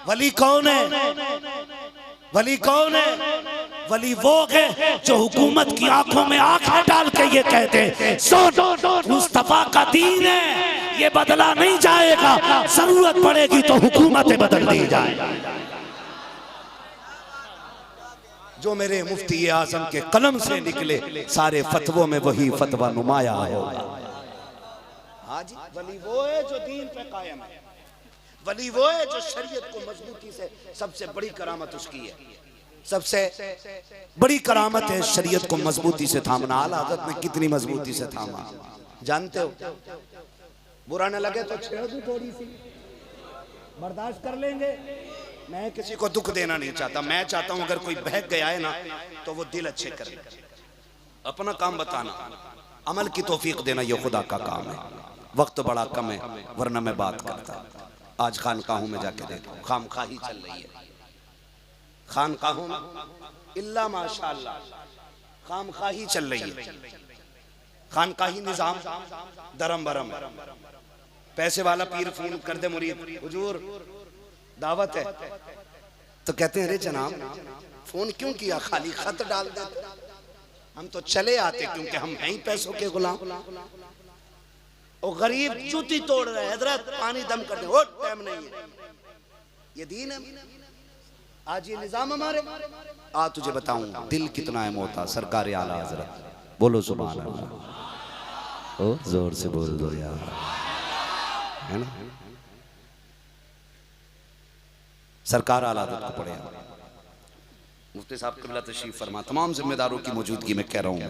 वली कौन है? वली कौन है? वली वो है जो हुकूमत की आंखों में आंखें डाल के ये कहते सुन मुस्तफा का दीन है, ये बदला नहीं जाएगा, जरूरत पड़ेगी तो हुकूमतें बदल दी जाए। जो मेरे मुफ्ती आजम के कलम से निकले सारे फतवों में वही फतवा नुमाया होगा। आज वली वो है जो दीन पे कायम है, वली वो है जो शरीयत को मजबूती से, सबसे बड़ी करामत उसकी है, सबसे बड़ी करामत है शरीयत को मजबूती से थामना। आला हज़रत ने कितनी मजबूती से थामा जानते हो? बुरा न लगे तो छेड़ दो, थोड़ी सी बर्दाश्त कर लेंगे। मैं किसी को दुख देना नहीं चाहता, मैं चाहता हूं अगर कोई बहक गया है ना तो वो दिल अच्छे करे, अपना काम बताना, अमल की तौफीक देना ये खुदा का काम है। वक्त बड़ा कम है वरना मैं बात करता। आज खानकाहों में जाके देखो खामखाही चल रही है, खानकाहों में इल्ला माशाअल्लाह खामखाही चल रही है। खानकाही निजाम दरम बरम, पैसे वाला पीर फोन कर दे मुरीद हुजूर दावत है तो कहते हैं अरे जनाब फोन क्यों किया, खाली खत डाल देते, हम तो चले आते क्योंकि हम हैं ही पैसों के गुलाम। और गरीब जूती तोड़ रहे हैं, हजरत पानी दम कर दे, वो टाइम नहीं है, ये दीन है। आज ये निजाम हमारे। आ तुझे बताऊं दिल कितना है मोहता, सरकार आला हजरत बोलो सुभान अल्लाह। ओ जोर से बोल दो यार, है ना? सरकार आला हजरत को पढ़े, मुफ्ती साहब क़िबला तशरीफ फरमा, तमाम जिम्मेदारों की मौजूदगी में कह रहा हूँ।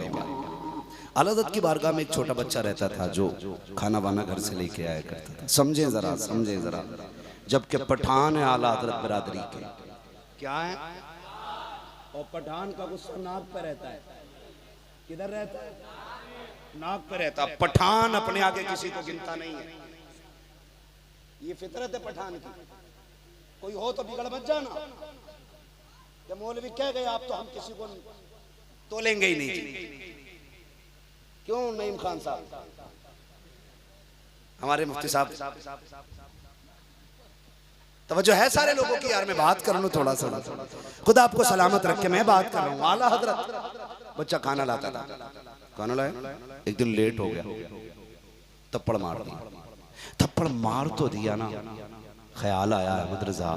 आला हज़रत की बारगाह में एक छोटा बच्चा रहता था जो खाना वाना घर से लेके आया करता था। समझे जरा, समझे जरा, जबकि पठान है आला हज़रत बिरादरी के, क्या है? और पठान का गुस्सा नाक पे रहता है। किधर रहता है? नाक पे रहता है। पठान अपने आगे किसी को गिनता नहीं है, ये फितरत है पठान की। कोई हो तो बिगड़ मत जाना, जब मौलवी कह गए आप तो हम किसी को तोलेंगे ही नहीं। क्यों नईम खान साहब, हमारे मुफ्ती साहब, तवज्जो है सारे लोगों की यार, मैं बात कर लूं थोड़ा सा, खुदा आपको सलामत रखे। मैं बात कर रहा हूँ आला हजरत बच्चा खाना लाता था, खाना लाया, एक दिन लेट हो गया, थप्पड़ मार दिया। थप्पड़ मार तो दिया ना, ख्याल आया अहमद रजा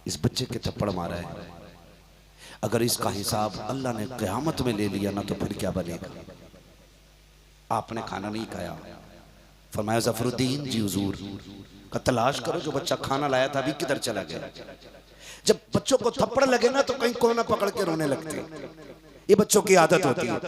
इस बच्चे के थप्पड़ मारा है, अगर इसका हिसाब अल्लाह ने क़यामत में ले लिया ना तो फिर क्या बनेगा। आपने खाना नहीं खाया, फरमाया ज़फरुद्दीन जी हुजूर का तलाश करो, जो बच्चा खाना लाया था अभी किधर चला गया। जब बच्चों को थप्पड़ लगे ना तो कहीं कोना पकड़ के रोने लगते हैं, ये बच्चों की आदत होती है।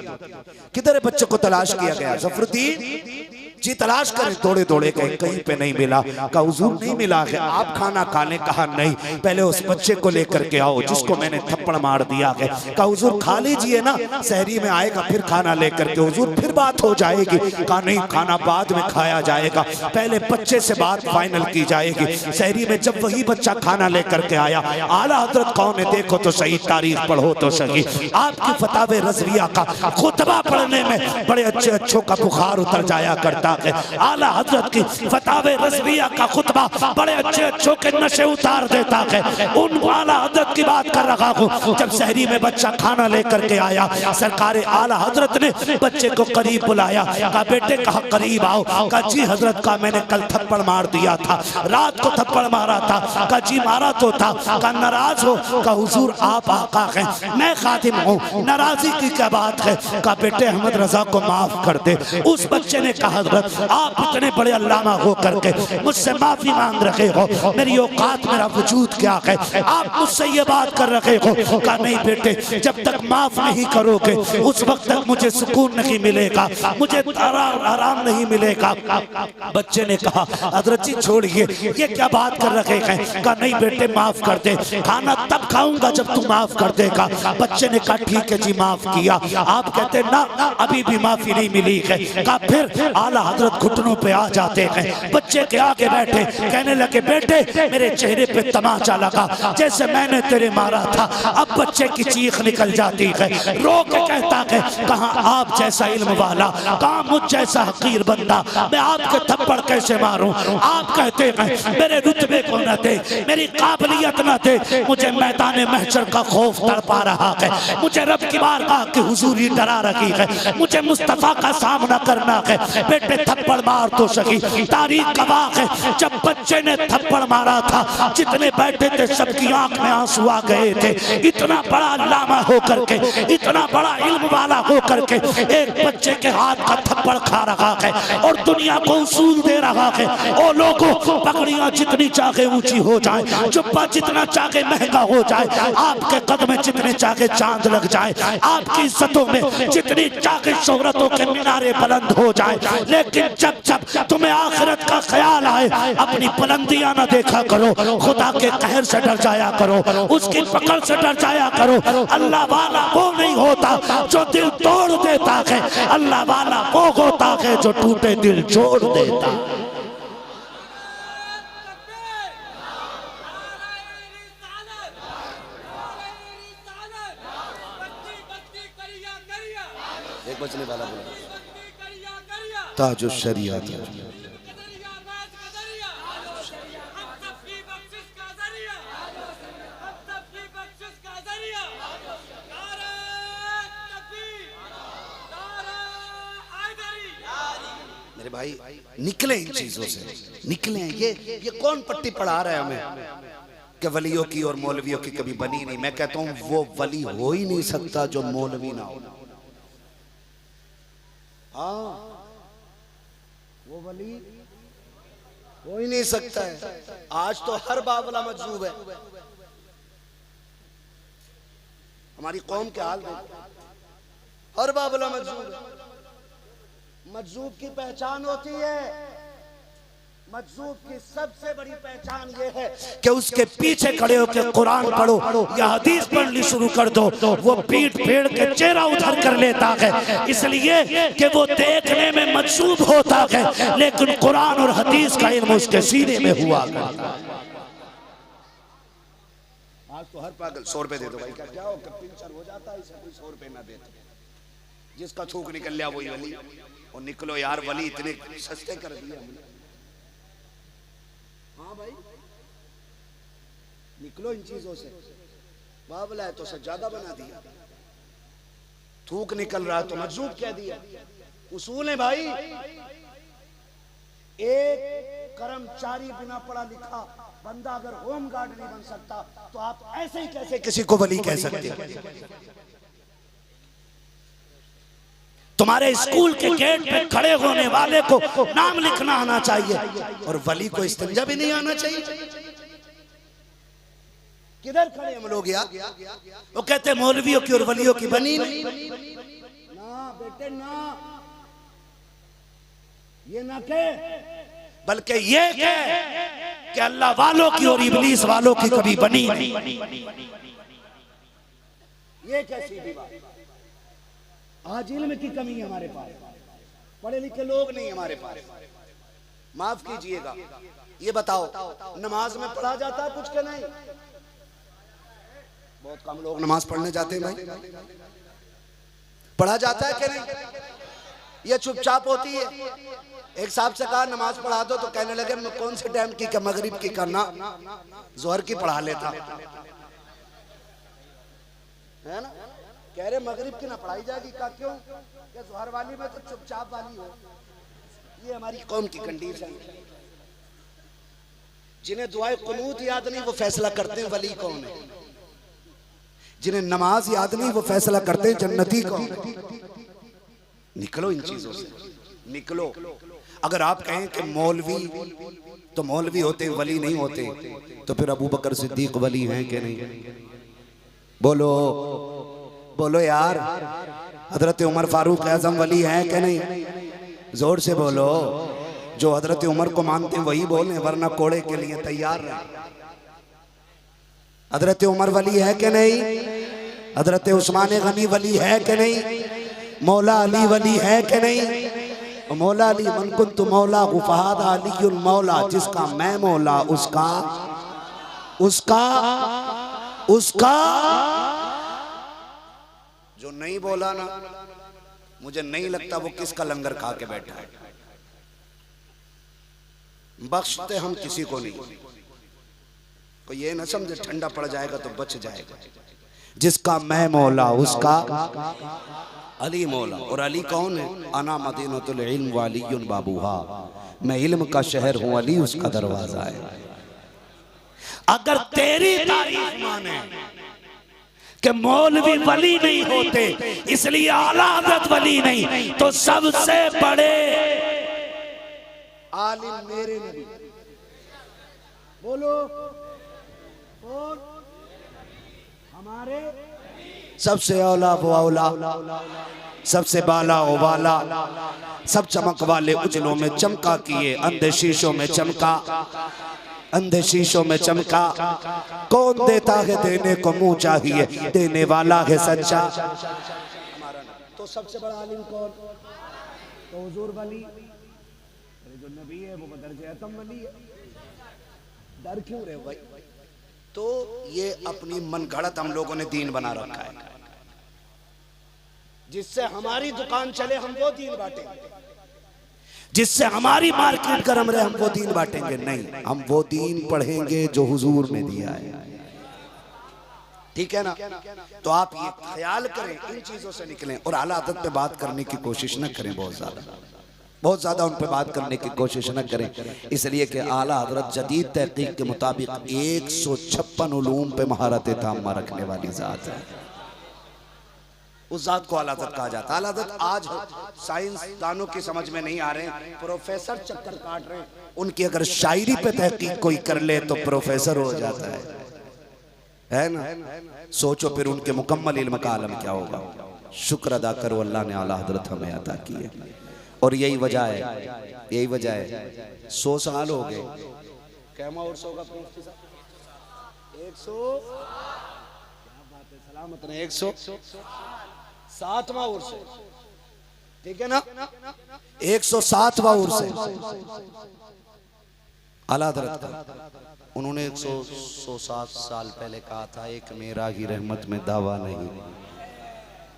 किधर है बच्चों को तलाश किया गया, ज़फरुद्दीन जी तलाश करें, दौड़े दौड़े गए, कहीं पे नहीं मिला। कहा हुजूर नहीं मिला है, आप खाना खाने, कहा नहीं पहले उस बच्चे को लेकर के आओ जिसको मैंने थप्पड़ मार दिया है। कहा हुजूर खा लीजिए ना, सहरी में आएगा फिर खाना लेकर के हुजूर फिर बात हो जाएगी। कहा नहीं खाना बाद में खाया जाएगा, पहले बच्चे से बात फाइनल की जाएगी। सहरी में जब वही बच्चा खाना लेकर के आया, आला हजरत कौन है देखो तो सही, तारीख पढ़ो तो सही, आपकी फतावे रज़विया का खुतबा पढ़ने में बड़े अच्छे अच्छों का बुखार उतर जाया करता। आला हजरत की फतावे रज़विया का खुतबा बड़े अच्छे अच्छों के नशे उतार देता है। उन आला हजरत की बात कर रहा हूँ, जब शहरी में बच्चा खाना लेकर के आया, सरकार आला हजरत ने बच्चे को करीब बुलाया, कहा बेटे कहा करीब आओ। कहा जी हजरत का मैंने कल थप्पड़ मार दिया था, रात को थप्पड़ मारा था। कहा जी मारा तो था। कहा नाराज हो? कहा हुजूर आप आका हैं, मैं खादिम हूँ, नाराजी की क्या बात है। कहा बेटे अहमद रजा को माफ कर दे। उस बच्चे ने कहा हजरत आप इतने बड़े अल्लामा हो करके मुझसे माफी मांग रहे हो, मेरी औकात मेरा वजूद क्या है, आप मुझसे ये बात कर रहे हो। कहा नहीं बेटे जब तक माफ नहीं करोगे उस वक्त तक मुझे सुकून नहीं मिलेगा, मुझे आराम नहीं मिलेगा। बच्चे ने कहा हजरत जी छोड़िए, ये क्या बात कर रहे हैं। कहा नहीं बेटे माफ कर दे, खाना तब खाऊंगा जब तू माफ कर देगा। बच्चे ने कहा ठीक है जी माफ किया। आप कहते ना अभी भी माफी नहीं मिली है। कहा फिर आला हजरत घुटनों पे आ जाते हैं, बच्चे के आगे बैठे, कहने लगे बेटे मेरे चेहरे पे तमाचा लगा जैसे मैंने तेरे मारा था। अब बच्चे की चीख निकल जाती है, रो के कहता है कहाँ आप जैसा इल्म वाला, कहाँ मुझ जैसा हकीर बंदा, मैं आपके थप्पड़ कैसे मारूं। आप कहते हैं मेरे रुतबे को न दे, मेरी काबिलियत न दे, मुझे मैदान महशर का खौफ तड़पा रहा है, मुझे रब की बारगाह की हुजूरी डरा रही है, मुझे मुस्तफा का सामना करना है। बेटे थप्पड़ मार तो सही, तारीख गवाह है जब बच्चे ने थप्पड़ मारा था जितने बैठे थे सबकी आंख में आंसू आ गए थे। इतना बड़ा लामा होकर के, इतना बड़ा इल्म वाला होकर के एक बच्चे के हाथ का थप्पड़ खा रहा है और दुनिया को उसूल दे रहा है। ओ लोगों, पगड़ियां जितनी चाहे ऊंची हो जाए, जुब्बा जितना चाहे महंगा हो जाए, आपके कदम में जितने चाहे चांद लग जाए, आपकी इज्जतों में जितनी चाहे शोहरतों के मीनारे बुलंद हो जाए, लेकिन जब जब तुम्हें आखिरत का ख्याल आए अपनी बुलंदियां न देखा करो, खुदा के कहर से डर जाया करो, उसकी पकड़ से डर जाया करो। अल्लाह वाला वो नहीं होता जो दिल तोड़ देता है, अल्लाह वाला वो होता है जो टूटे दिल जोड़ देता है। एक बचने वाला बोला ताजो शरीयत मेरे भाई निकले इन चीजों से, निकले। ये कौन पट्टी पढ़ा रहा है हमें कि वलियों की और मौलवियों की कभी बनी नहीं। मैं कहता हूं वो वली हो ही नहीं सकता जो मौलवी ना हो। हाँ, वो वली हो ही नहीं सकता है। आज तो हर बावला मजजूब है। हमारी कौम के हाल देखो, हर बावला मजजूब है। मजजूब की पहचान होती है, मजजूब की सबसे बड़ी पहचान यह है कि उसके पीछे खड़े होकर कुरान पढ़ो या हदीस पढ़नी शुरू कर दो, वो पीठ फेर के चेहरा उधर कर लेता है, इसलिए कि वो देखने में मजजूब होता है लेकिन कुरान और हदीस का इल्म उसके सीने में हुआ करता है। आज तो हर पागल 100 रुपए दे दो भाई, क्या हो पंचर हो जाता है, इसे कोई 100 रुपए ना दे, जिसका थूक निकल लिया वही वली। और निकलो यार, वली इतने सस्ते कर दिए हमने। हाँ भाई, निकलो इन चीजों से। बाबला है तो सज्जादा बना दिया, थूक निकल रहा तो मजजूब कह दिया। उसूल है भाई। एक कर्मचारी बिना पढ़ा लिखा बंदा अगर होम गार्ड नहीं बन सकता तो आप ऐसे ही कैसे किसी को वली कह सकते हैं? तुम्हारे स्कूल के गेट पे खड़े होने वाले को नाम लिखना आना चाहिए और वली को इस्तिंजा भी नहीं आना चाहिए। किधर खड़े हम लोग यार? वो कहते मौलवियों की और वलियों की बनी नहीं। ना बेटे ना, ये ना कहे, बल्कि ये कहे कि अल्लाह वालों की और इब्लीस वालों की कभी बनी नहीं। ये कैसी भी बात? आज इल्म की कमी है हमारे पास, पढ़े लिखे लोग नहीं हमारे पास। माफ कीजिएगा, ये बताओ नमाज में पढ़ा जाता है कुछ के नहीं? बहुत कम लोग नमाज पढ़ने जाते हैं भाई। पढ़ा जाता है कि नहीं? ये चुपचाप होती है। एक साहब से कहा नमाज पढ़ा दो तो कहने लगे मैं कौन से टाइम की, मगरिब की करना, जोहर की पढ़ा लेता है ना। कह रहे मगरिब की ना पढ़ाई जाएगी। का क्यों? क्या जोहर वाली में तो चुपचाप वाली हो। ये हमारी कौम की कंडीशन है। जिन्हें दुआए कुनूत याद नहीं वो फैसला करते हैं वली कौन है। जिन्हें नमाज याद नहीं वो फैसला करते हैं जन्नती कौन है। निकलो इन चीजों से, निकलो। अगर आप कहें कि मौलवी तो मौलवी होते वली नहीं होते, तो फिर अबू बकर सिद्दीक वली हैं कि नहीं? बोलो बोलो यार। हजरत उमर फारूक आजम वली हैं कि नहीं? जोर से बोलो। जो हजरत उमर को मानते हैं वही बोले, वरना कोड़े के लिए तैयार रहे। हजरत उमर वली है कि नहीं? हजरत उस्मान गनी वली है कि नहीं? मौला अली वली है कि नहीं? मौला अली मन कुंत मौला गुफाद अलीउल मौला, जिसका मैं मौला उसका उसका उसका जो नहीं बोला ना, मुझे नहीं लगता वो किसका लंगर खा के बैठा है। बख्शते हम किसी को नहीं, कोई ये ना समझे ठंडा पड़ जाएगा तो बच जाएगा। जिसका मैं मौला उसका अली मौला। और अली कौन है? अना मदीनतुल इल्म वालियुन बाबूहा, मैं इल्म का शहर हूं, अली उसका दरवाजा है। अगर तेरी तारीफ माने कि मौलवी वली नहीं होते इसलिए आला हज़रत वली नहीं, तो सबसे बड़े आलिम मेरे नबी। बोलो कौन? हमारे सबसे औला वो औला, सबसे बाला वो बाला, सब चमक वाले उजलों में चमका किए, अंधे शीशों में चमका, अंधे शीशों में चमका। कौन देता है देने को मुंह चाहिए, देने वाला है सच्चा। तो सबसे बड़ा आलिम कौन? तो हुजूर वली, जो नबी है वो बदरजे अतम वली है। डर क्यों रहे भाई? तो ये अपनी मनगढ़ंत हम लोगों ने दीन बना रखा है, जिससे हमारी दुकान चले हम वो दीन बांटेंगे, जिससे हमारी मार्केट गर्म रहे हम वो दीन बांटेंगे। नहीं, हम वो दीन पढ़ेंगे जो हुजूर ने दिया है। ठीक है ना? तो आप ये ख्याल करें, इन चीजों से निकलें और आला आदत पे बात करने की कोशिश न करें, बहुत ज्यादा उन पे बात करने की कोशिश न करें, इसलिए कि आला हजरत जदीद तहकीक के मुताबिक 156 उलूम पे महारत ताम्मा रखने वाली जात है। उस जात को आला हजरत कहा जाता है। आला हजरत आज साइंसदानों की समझ में नहीं आ रहे, प्रोफेसर चक्कर काट रहे हैं, उनकी अगर शायरी पे तहकीक कोई कर ले तो प्रोफेसर हो जाता है ना? सोचो फिर उनके मुकम्मल इल्म का आलम क्या होगा। शुक्र अदा करो अल्लाह ने आला हजरत हमें अता किए। और यही वजह है, यही वजह है 100 साल हो गए। कैमा और 100 का 100 क्या बात है, सलामत ने 107वां उर्स है, ठीक है ना? 107वां उर्स है आला हज़रत का। उन्होंने 107 साल पहले कहा था, एक मेरा ही रहमत में दावा नहीं,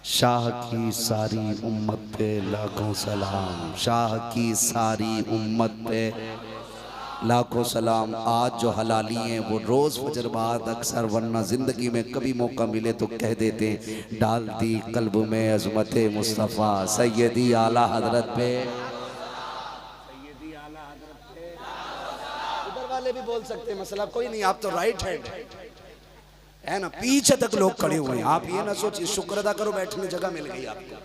शाह की सारी उम्मत पे लाखों सलाम, शाह की सारी उम्मत पे लाखों सलाम। आज जो हलाली हैं वो रोज़ फजर बाद अक्सर, वरना ज़िंदगी में कभी मौका मिले तो कह देते हैं, डाल दी कल्ब में अज़मत मुस्तफ़ा, सैयदी आला हजरत पे, सैयदी आला हजरत पे। उधर वाले भी बोल सकते हैं, मसला कोई नहीं, आप तो राइट हैंड है ना, पीछे तक लोग खड़े हुए हैं। आप ये ना सोचिए, शुक्र अदा करो बैठने जगह मिल गई आपको,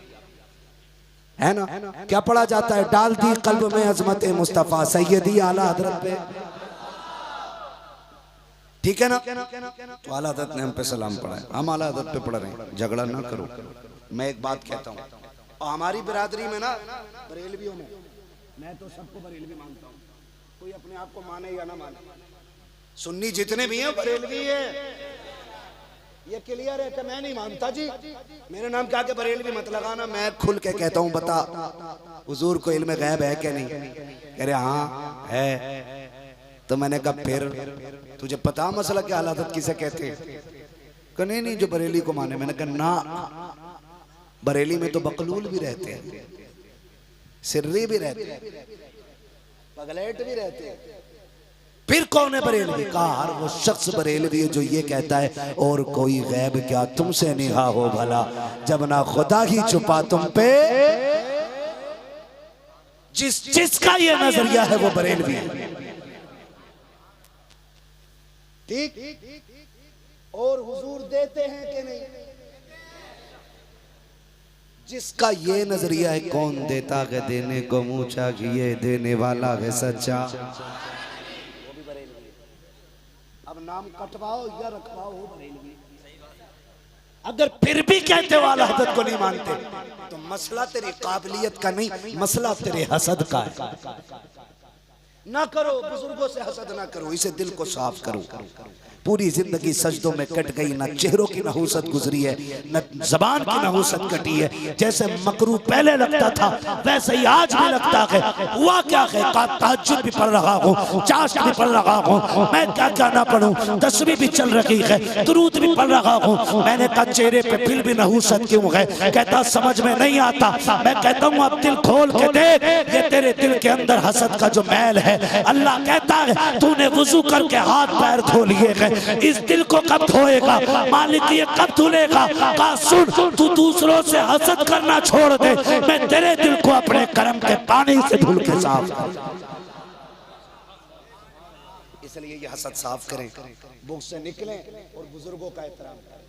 है ना? क्या पढ़ा जाता है? डाल दी कल्ब में अज़मत मुस्तफ़ा, सैयदी आला हज़रत पे, ठीक है ना? तो आला हज़रत ने हम पे सलाम पढ़ा है, हम आला हज़रत पे पढ़ रहे हैं, झगड़ा ना करो। मैं एक बात कहता हूँ, और हमारी बिरादरी में ना, बरेलवियों में, मैं तो सबको बरेलवी मानता हूँ, कोई अपने आप को माने या ना माने, सुन्नी जितने भी हैं बरेलवी है, ये क्लियर है कि मैं नहीं मानता जी, मेरे नाम क्या के बरेलवी मत लगाना। मैं खुल के कहता हूँ, बता हुजूर को इल्म गैब है क्या? नहीं। कह रहे हाँ है। तो मैंने कहा फिर तुझे पता मसला क्या, हालात किसे कहते हैं? कहा नहीं नहीं, जो बरेली को माने। मैंने कहा ना, बरेली में तो बकलूल भी रहते हैं, सिर्री भी रहते हैं, पगलेट भी रहते हैं, फिर कौन है बरेलवी? कहा वो शख्स बरेलवी है जो ये कहता है, और कोई गैब क्या तुमसे निहा हो भला, जब ना खुदा ही छुपा तुम पे। जिसका ये नजरिया है वो बरेलवी है, ठीक? और हुजूर देते हैं कि नहीं? जिसका ये नजरिया है, कौन देता है देने को मुंह चाहिए, देने वाला है सच्चा। अब नाम कटवाओ या रखवाओ, हो बरेलवी। अगर फिर भी कहते हो आला हज़रत को नहीं मानते, तो मसला तेरी काबिलियत का नहीं, मसला तेरे हसद का है। ना करो, बुजुर्गों से हसद ना करो, इसे दिल को साफ करो। पूरी जिंदगी सजदों में कट गई, ना चेहरों की नहुसत गुजरी है, न जबान की नहुसत कटी है। जैसे मकरू पहले लगता था वैसे ही आज भी लगता है। हुआ क्या है, तहज्जुद भी पढ़ रहा हूँ, चाश भी पढ़ रहा हूँ, मैं क्या क्या ना पढ़ूं, तस्वीर भी चल रही है, दुरूद भी पढ़ रहा हूँ। मैंने कहा चेहरे पे फिर भी नहुसत क्यों है? कहता समझ में नहीं आता। मैं कहता हूँ अब दिल खोल के देख, ये तेरे दिल के अंदर हसद का जो मैल है, अल्लाह कहता है तूने वुजू करके हाथ पैर धो लिए हैं, इस दिल को कब धोएगा? मालिक ये कब धुलेगा? कहा सुन, तू दूसरों से हसद करना छोड़ दे, मैं तेरे दिल को अपने करम के पानी से धुल के साफ कर। इसलिए ये हसद साफ करें, बुग़्ज़ से निकलें और बुजुर्गों का एहतराम करें।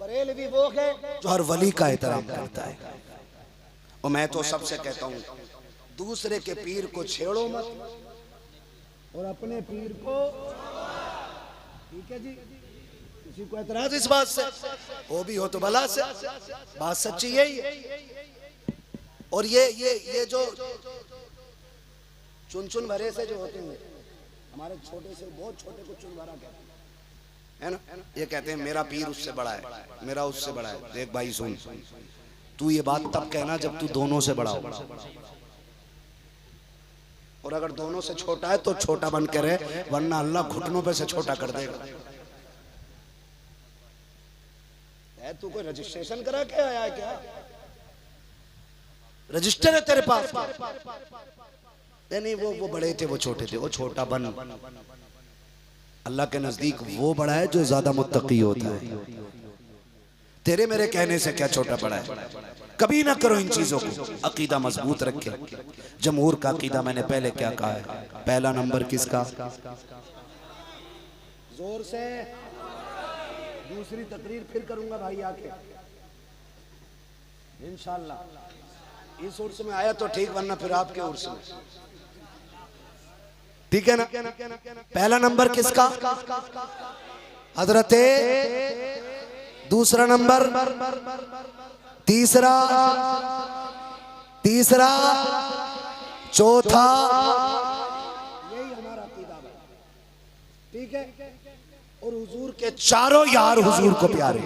बरेलवी वो है जो हर वली का एहतराम करता है। और मैं तो सबसे कहता हूँ दूसरे के पीर को छेड़ो मत और अपने पीर को, ठीक है जी, किसी को एतराज इस बात से वो भी हो तो भला से, बात सच्ची यही है। और ये जो चुन चुन भरे से जो होते हैं, हमारे छोटे से बहुत छोटे को चुन भरा कहते हैं ना, ये कहते हैं मेरा पीर उससे बड़ा है, मेरा उससे बड़ा है। देख भाई सुन, तू ये बात तब कहना जब तू दोनों से बड़ा हो, और अगर दोनों से छोटा है तो छोटा बन के रहे, वरना अल्लाह घुटनों पे से छोटा कर देगा। तू कोई रजिस्ट्रेशन करा के आया है क्या? रजिस्टर है तेरे पास? नहीं, वो बड़े थे, वो छोटे थे, वो छोटा बन। अल्लाह के नजदीक वो बड़ा है जो ज्यादा मुत्तकी होता है। तेरे मेरे कहने से क्या छोटा बड़ा है? कभी ना करो इन चीजों को, अकीदा मजबूत रखे। जमहूर का अकीदा मैंने पहले क्या कहा है, पहला नंबर किसका? जोर से दूसरी तकरीर फिर करूंगा भाई आके इंशाअल्लाह। इस उर्स में आया तो ठीक, वरना फिर आपके उर्स में, ठीक है ना? पहला नंबर किसका? हजरते। दूसरा नंबर, तीसरा, चौथा, यही हमारा अकीदा है, ठीक है? और हुजूर के चारों यार हुजूर को प्यारे,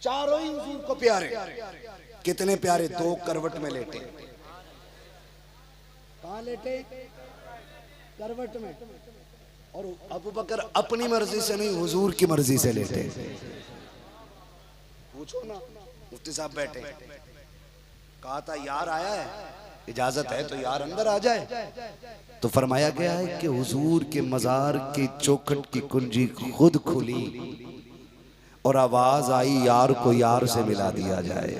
चारों ही हुजूर को प्यारे। कितने प्यारे? 2 करवट में लेटे। कहाँ लेटे? करवट में। और अबू बकर अपनी मर्जी से नहीं, हुजूर की मर्जी से लेटे। पूछो ना, मुफ्ती साहब बैठे, कहा था यार आया है, इजाजत है तो यार अंदर आ जाए। तो फरमाया गया है कि हुजूर के मजार की चौखट की कुंजी खुद खुली और आवाज आई यार को यार से मिला दिया जाए।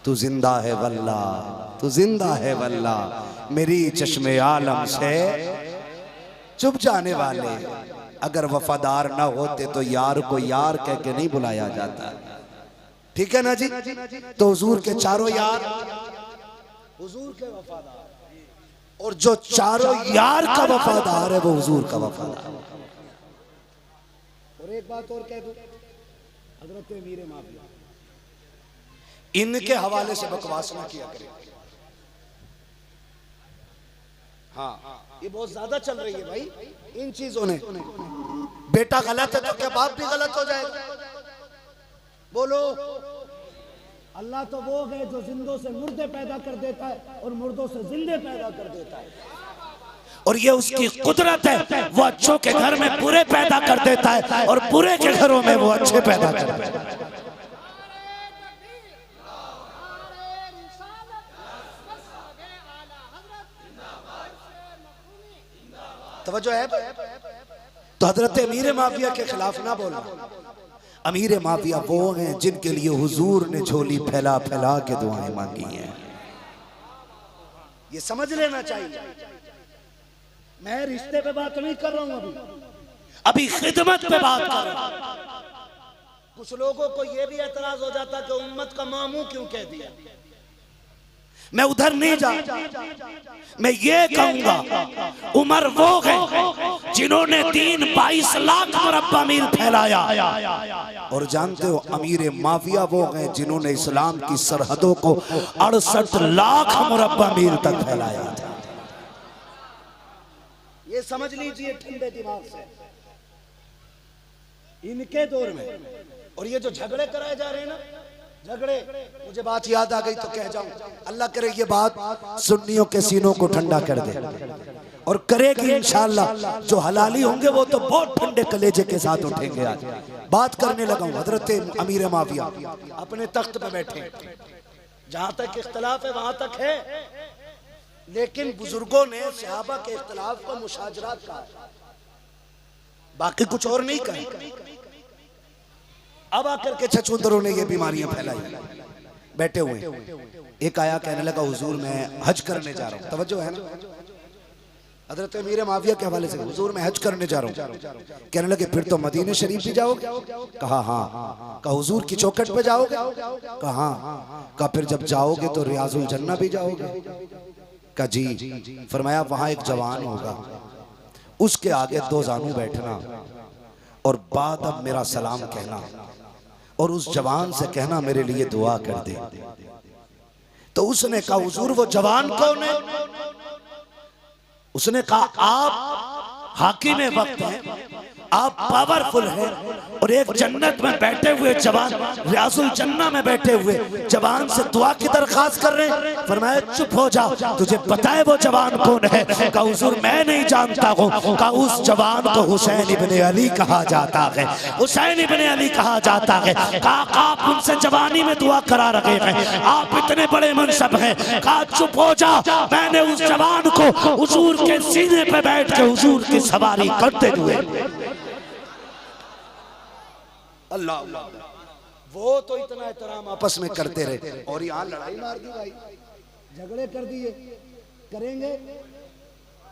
तू जिंदा है वल्ला, तू जिंदा है वल्ला, मेरी चश्मे आलम से चुप जाने वाले। अगर वफादार ना होते तो यार को यार कह के नहीं बुलाया जाता, ठीक है ना जी? तो हुजूर के चारों यार हुजूर के वफादार, और जो चारों यार का वफादार है वो हुजूर का वफादार। और एक बात और कह दूं, हजरत मीर माविया, इनके हवाले से बकवास ना किया करें। हाँ, ये बहुत ज्यादा चल रही है भाई इन चीजों ने। बेटा गलत है तो क्या बाप भी गलत हो जाएगा? बोलो। अल्लाह तो वो है जो जिंदों से मुर्दे पैदा कर देता है और मुर्दों से जिंदे पैदा कर देता है, और ये उसकी कुदरत है। वो अच्छों के घर में बुरे पैदा कर देता है और बुरे के घरों में वो अच्छे पैदा कर देता है। तवज्जो है? तो हजरत अमीर माविया के खिलाफ ना बोलना। अमीर माविया वो हैं जिनके लिए हुजूर ने झोली फैला फैला के दुआएं मांगी हैं। ये समझ लेना चाहिए। मैं रिश्ते पे बात नहीं कर रहा हूं, अभी खिदमत पे बात कर रहा हूं। कुछ लोगों को यह भी एतराज हो जाता कि उम्मत का मामू क्यों कह दिया। मैं उधर नहीं जा, मैं ये कहूंगा उमर वो है जिन्होंने दीन 22 लाख मुरब्बा मील फैलाया। और जानते हो अमीर माफिया वो हैं जिन्होंने इस्लाम की सरहदों को 68 लाख मुरब्बा मील तक फैलाया था। ये समझ लीजिए ठंडे दिमाग से इनके दौर में। और ये जो झगड़े कराए जा रहे हैं ना, झगड़े, मुझे बात याद आ गई तो कह जाऊं, अल्लाह करे ये बात सुन्नियों के सीनों को ठंडा कर दे और करेगी इंशाअल्लाह। जो हलाली होंगे वो तो बहुत ठंडे कलेजे के साथ उठेंगे। आज बात करने लगा हूं, हजरत अमीर माफिया अपने तख्त पे बैठे, जहां तक इख्तलाफ है वहां तक है, लेकिन बुजुर्गों ने सहाबा के इख्तलाफ को मुशाजरात कहा, बाकी कुछ और नहीं कहा। अब आकर के छछूंदरों ने ये बीमारियां फैलाई, बैठे हुए। एक आया कहने लगा हुजूर मैं हज करने जा रहा हूं, तवज्जो है ना, हजरत अमीर माविया के हवाले से, हुजूर मैं हज करने जा रहा हूं। कहने लगे फिर तो मदीने शरीफ भी जाओगे? कहा हाँ। कहा हुजूर की चौखट पे जाओगे? कहा हाँ। कहा फिर जब जाओगे तो रियाजुल जन्नह भी जाओगे? कहा जी। फरमाया वहां एक जवान होगा, उसके आगे 2 जानू बैठना और बाद अब मेरा सलाम कहना और उस जवान से कहना मेरे लिए दुआ कर दे। तो उसने कहा हुजूर वो जवान कौन है? उसने कहा आप हाकिम वक्त हैं, आप पावरफुल हैं, और एक जन्नत में बैठे हुए जवान, रियाजुल जन्नह में बैठे हुए जवान से दुआ की दरखास्त कर रहे हैं। फरमाया चुप हो जा, तुझे पता है वो जवान कौन है? कहा हुजूर मैं नहीं जानता हूँ। कहा उस जवान को हुसैन इब्ने अली कहा जाता है, हुसैन इब्ने अली कहा जाता है। कहा आप उनसे जवानी में दुआ करा रहे हैं, आप इतने बड़े मनसब हैं। कहा चुप हो जा, मैंने उस जवान को हुजूर के सीने पे बैठ के हुजूर की सवारी करते हुए। अल्लाह, वो तो इतना एहतराम आपस में करते रहे और यहाँ लड़ाई मार दी भाई, झगड़े कर दिए, करेंगे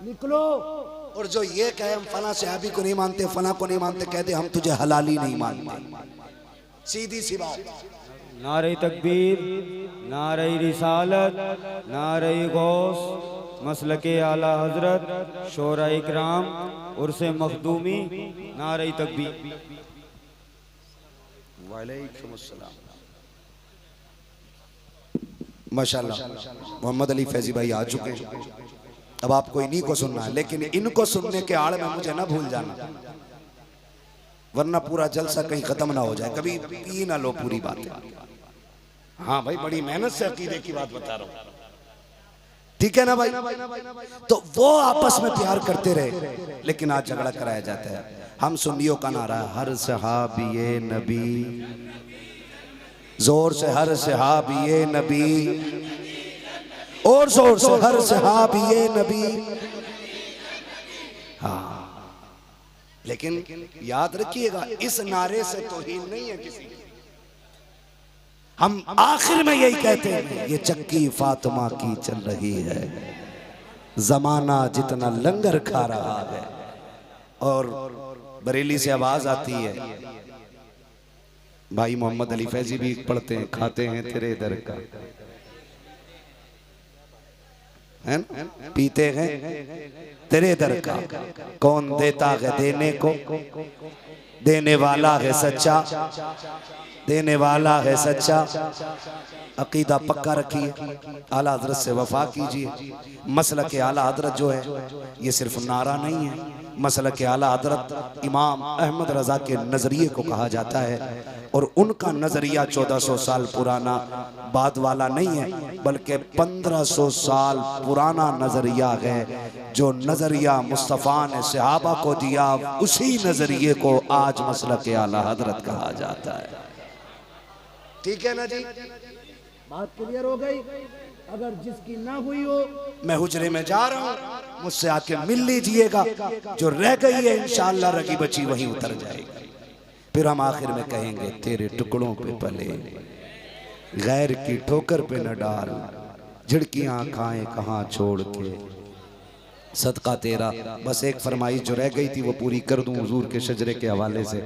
निकलो। और जो ये कहे हम फला सहाबी को नहीं मानते, फला को नहीं मानते, कहते हम तुझे हलाली नहीं मानते, सीधी सी बात। नारे तकबीर, नारे रिसालत, नारे गौस, मसलके आला हजरत, शोरा इकराम, उर्से मखदूमी, नारे तकबीर। वालेकुम अस्सलाम। माशाल्लाह मोहम्मद अली फैजी भाई आ चुके हैं। अब आपको इन्हीं को सुनना है, लेकिन इनको सुनने के आड़ में मुझे ना भूल जाना, वरना पूरा जलसा कहीं खत्म ना हो जाए, कभी पी ना लो पूरी बात। हाँ भाई बड़ी मेहनत से अकीदे की बात बता रहा हूँ, ठीक है ना भाई? तो वो आपस में प्यार करते रहे, लेकिन आज झगड़ा कराया जाता है। हम सुन्नियों का नारा है हर सहाबिये नबी, जोर से हर सहाबिये नबी, और जोर से हर सहाबिये नबी। हाँ, लेकिन याद रखिएगा इस नारे से तौहीन नहीं है किसी की। हम आखिर में यही कहते हैं ये चक्की फातिमा की चल रही है, जमाना जितना लंगर खा रहा है। और बरेली से आवाज आती है, भाई मोहम्मद अली फैजी भी पढ़ते हैं, खाते हैं तेरे दर का, है ना? पीते हैं तेरे दर का, कौन देता है देने को, देने वाला है सच्चा, देने वाला है सच्चा। अकीदा पक्का रखिए, आला हजरत से वफा कीजिए। मसलक आला हजरत जो है ये सिर्फ नारा नहीं है, मसलक आला हजरत इमाम अहमद रजा के नजरिए को कहा जाता है। और उनका नजरिया 1400 साल पुराना बाद वाला नहीं है, बल्कि 1500 साल पुराना नजरिया है। जो नजरिया मुस्तफ़ा ने सहाबा को दिया, उसी नजरिए को आज मसलक आला हजरत कहा जाता है। ठीक है ना जी, बात क्लियर हो गई? अगर जिसकी ना हुई हो, मैं हुजरे में जा रहा हूं, मुझसे आके मिल लीजिएगा। जो रह गई है इंशाअल्लाह रगी बची वहीं उतर जाएगी। फिर हम आखिर में कहेंगे तेरे टुकड़ों पे पले, गैर की ठोकर पे न डाल, झिड़कियां खाएं कहां छोड़ के, सदका तेरा। बस एक फरमाइश जो रह गई थी वो पूरी कर दूं हुजूर के शजरे के हवाले से।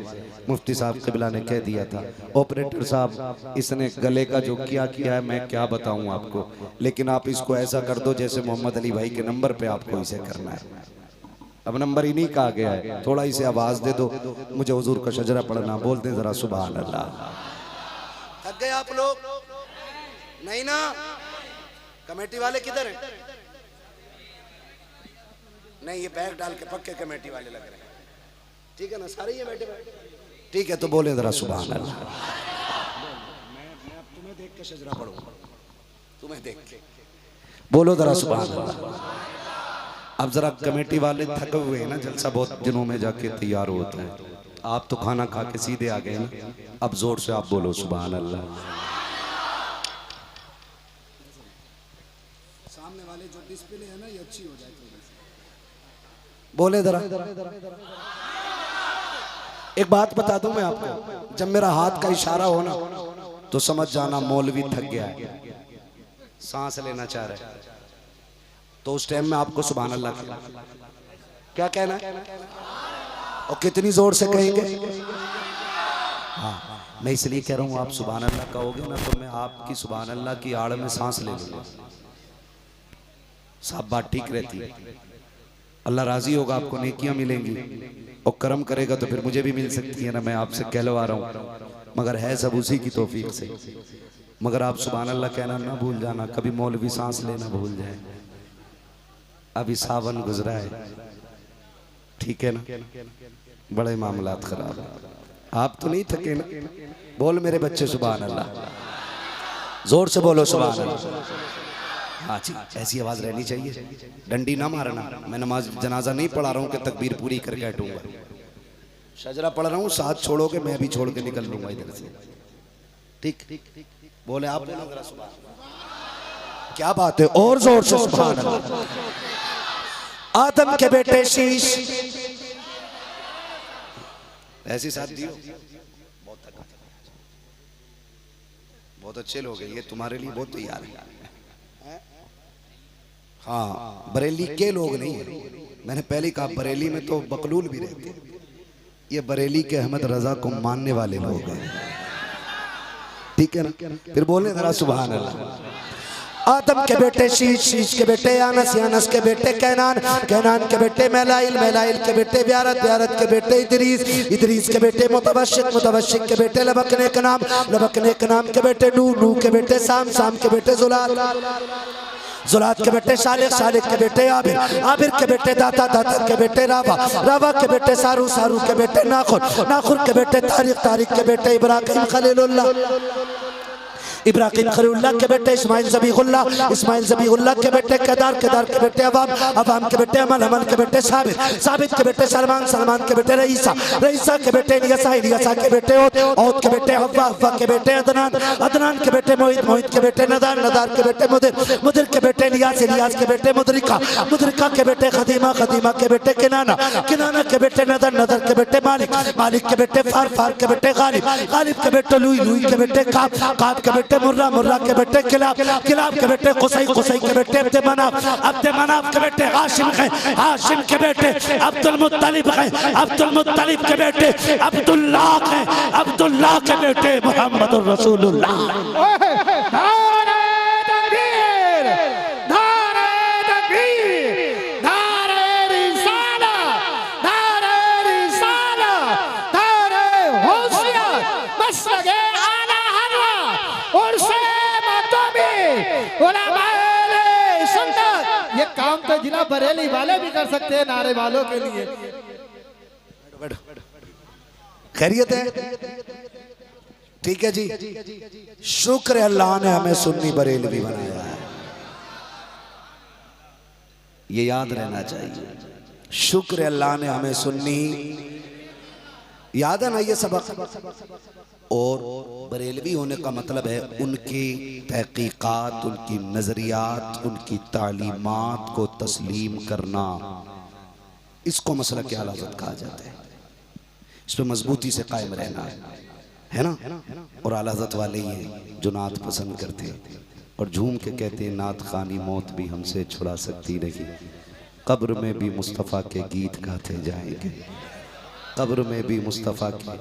मुफ्ती साहब क़िबला ने कह दिया था, ऑपरेटर साहब इसने गले का जो किया है मैं क्या बताऊं आपको, लेकिन आप इसको ऐसा कर दो जैसे मोहम्मद अली भाई के नंबर पे आपको इसे करना है। अब नंबर इन्हीं का आ गया है, थोड़ा इसे आवाज दे दो, मुझे हुजूर का शजरा पढ़ना बोलते जरा सुभान अल्लाह। थक गए आप लोग? नहीं ना? कमेटी वाले किधर हैं? नहीं, ये बैग डाल के पक्के कमेटी वाले लग रहे हैं। ठीक है ना, सारे ये बैठे बैठे ठीक है, तो बोले जरा सुभान अल्लाह। मैं अब तुम्हें देख के शजरा पढ़ूंगा, तुम्हें देख के बोलो जरा सुभान अल्लाह। अब जरा कमेटी वाले थके हुए हैं ना, जलसा बहुत दिनों में जाके तैयार होता है, आप तो खाना खा के सीधे आ गए ना, अब जोर से आप बोलो सुभान अल्लाह। सामने वाले जो डिस्प्ले है ना, ये अच्छी हो जाए थोड़ी सी, बोले जरा। एक बात बता दूं मैं आपको, जब मेरा हाथ का इशारा हो ना तो समझ जाना मौलवी थक गया है, सांस लेना चाह रहा है, तो उस टाइम में आपको सुभान अल्लाह क्या कहना है और कितनी जोर से कहेंगे। हाँ, मैं इसलिए कह रहा हूँ आप सुभान अल्लाह कहोगे ना तो मैं आपकी सुभान अल्लाह की आड़ में सांस ले लूंगा। सब बात ठीक रहती है, अल्लाह राजी होगा, आपको नेकियां मिलेंगी और कर्म करेगा तो फिर मुझे भी मिल सकती है ना, मैं आपसे कहलवा रहा हूँ, मगर है सब उसी की तौफीक से। मगर आप सुभान अल्लाह कहना ना भूल जाना, कभी मौलवी सांस लेना भूल जाए। अभी सावन गुजरा है, ठीक है ना, बड़े मामलात खराब है। आप तो नहीं थके ना? बोल मेरे बच्चे सुभान अल्लाह, जोर से बोलो सुभान अल्लाह। हाँ जी, ऐसी आवाज रहनी चाहिए, डंडी ना मारना। मैं नमाज जनाजा नहीं पढ़ा रहा हूँ कि तकबीर पूरी करके हटूंगा, शजरा पढ़ रहा हूँ, साथ छोड़ोगे मैं भी छोड़ के निकल लूंगा इधर से। ठीक बोले आप, बोलो जरा सुभान अल्लाह। क्या बात है, और जोर से सुभान अल्लाह। आदम के बेटे शीश, ऐसी साथ दियो, बहुत अच्छे लोग हैं ये, तुम्हारे लिए बहुत तैयार है। हाँ, बरेली के लोग नहीं है, मैंने पहले कहा बरेली में तो बकलूल भी रहते हैं, ये बरेली के अहमद रजा को मानने वाले लोग हैं, ठीक है ना? फिर बोले जरा सुभान अल्लाह। आदम के बेटे शीश, शीश के बेटे यानस, यानस के बेटे कैनान, कैनान के बेटे मैलाइल, मैलाइल के बेटे ब्यारत, ब्यारत के बेटे इदरीस, इदरीस के बेटे मुतवशिक, मुतवशिक के बेटे लबकने के नाम, लबकने के नाम के बेटे नूह, नूह के बेटे साम, साम के बेटे जुलाल, जुलात के बेटे शालिक, शालिक के बेटे आबिर, आबिर के बेटे दाता, दाता के बेटे रावा, रावा के बेटे सारू, सारू के बेटे नाखुर, नाखुर के बेटे तारिक, तारिक के बेटे इब्राहिम खलीलुल्लाह, इब्राहिम खलीलुल्लाह के बेटे इस्माइल ज़बीहुल्लाह, इस्माइल ज़बीहुल्लाह के बेटे केदार, केदार के बेटे अवाम, अवाम के बेटे अमल, अमल के बेटे साबित, साबित के बेटे सलमान, सलमान के बेटे रईसा, रईसा के बेटे इलियासा, इलियासा के बेटे औद, औद के बेटे हव्वा, हव्वा के बेटे अदनान, अदनान के बेटे मोहित, मोहित के बेटे नदार, नदार के बेटे मुदिर, मुदिर के बेटे इलियास, इलियास के बेटे मुदरिका, मुदरिका के बेटे खदीमा, खदीमा के बेटे किनाना, किनाना के बेटे नदर, नदर के बेटे मालिक, मालिक के बेटे फार, फार के बेटे गालिब, गालिब के बेटे लुई, लुई के बेटे काब, काब के बेटे मुर्रा, मुर्रा के बेटे किलाब, किलाब के बेटे कुसै, कुसै के बेटे अब्द मनाफ, अब्द मनाफ के बेटे हाशिम है, हाशिम के बेटे अब्दुल मुत्तलिब है, अब्दुल मुत्तलिब के बेटे अब्दुल्लाह है, अब्दुल्लाह के बेटे मुहम्मदुर रसूलुल्लाह। नारे तकबीर, नारे तकबीर, नारे रिसाला, नारे रिसाला, नारे होशियार, मसलके आला हज़रत और से मतमी उलमाए सुन्नत। ये काम तो जिला बरेली वाले भी कर सकते हैं, नारे वालों के लिए। खैरियत है, ठीक है जी, शुक्र है अल्लाह ने हमें सुन्नी बरेलवी बनाया है, ये याद रहना चाहिए। शुक्र है अल्लाह ने हमें सुन्नी, याद है ना ये सबक। और बरेलवी होने का मतलब है उनकी तहकीकात, उनकी नजरियात, उनकी तालीमात को तस्लीम करना, इसको मसलक आला हज़रत कहा जाता है। इस पर मजबूती से कायम रहना है ना। और आला हज़रत वाले ही हैं जो नात पसंद करते हैं और झूम के कहते हैं, नात खानी मौत भी हमसे छुड़ा सकती नहीं, कब्र में भी मुस्तफ़ा के गीत गाते जाएंगे। कब्र में भी मुस्तफ़ा के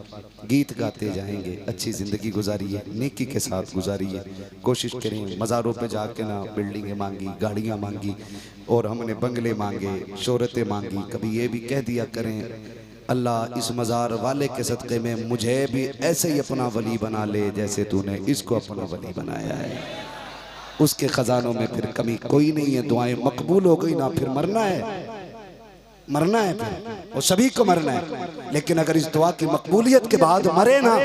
गीत गाते जाएंगे। अच्छी ज़िंदगी गुजारिए, नेकी के साथ गुजारिए। कोशिश करें मज़ारों पे जाके ना बिल्डिंगें मांगी, गाड़ियाँ मांगी और हमने बंगले मांगे, शोहरतें मांगी। कभी ये भी कह दिया करें अल्लाह इस मज़ार वाले के सदक़े में मुझे भी ऐसे ही अपना वली बना ले जैसे तूने इसको अपना वली बनाया है। उसके ख़जानों में फिर कमी कोई नहीं है। दुआएं मकबूल हो गई ना, फिर मरना है, मरना है फिर, और सभी को मरना है। लेकिन अगर इस दुआ की मकबूलियत के बाद मरे ना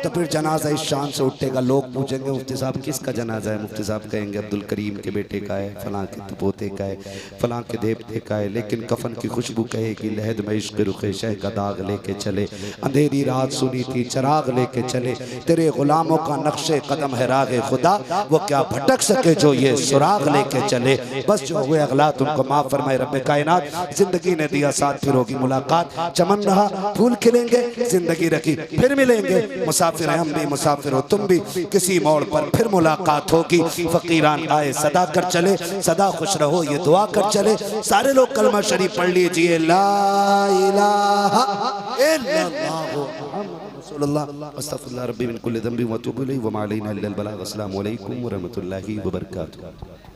तो फिर जनाजा इस शान से उठेगा। लोग पूछेंगे मुफ्ती साहब किसका जनाजा है? मुफ्ती साहब कहेंगे अब्दुल करीम के बेटे का है, फलां के पोते का है, फलां के देवते का है। लेकिन कफन की खुशबू कहेगी लहद में इश्क रुखे शह का दाग लेके चले, अंधेरी रात सुनी थी चराग लेके चले, तेरे गुलामों का नक्शे कदम है रागे खुदा, वो क्या भटक सके जो ये सुराग लेके चले। बस जो हुए अगलात उनको माफ़ फरमाए रब्बे कायनात। जिंदगी ने दिया साथ, फिर होगी मुलाकात। चमन रहा फूल खिलेंगे, जिंदगी रखी फिर मिलेंगे। मुसाफिर हैं हम भी, मुसाफिर हो तुम भी, किसी मोड़ पर फिर मुलाकात होगी। फकीरान आए सदा कर चले, सदा खुश रहो ये दुआ कर चले। सारे लोग कलमा शरीफ पढ़ लीजिए, ला इलाहा इल्लल्लाह रसूलुल्लाह अस्तगफिरुल्लाह रब्बी मिन कुल्लि ज़ंबि व अतूबु इलैहि व मा अलैना इल्लल बलाग। अस्सलामु अलैकुम व रहमतुल्लाहि व बरकातुहू।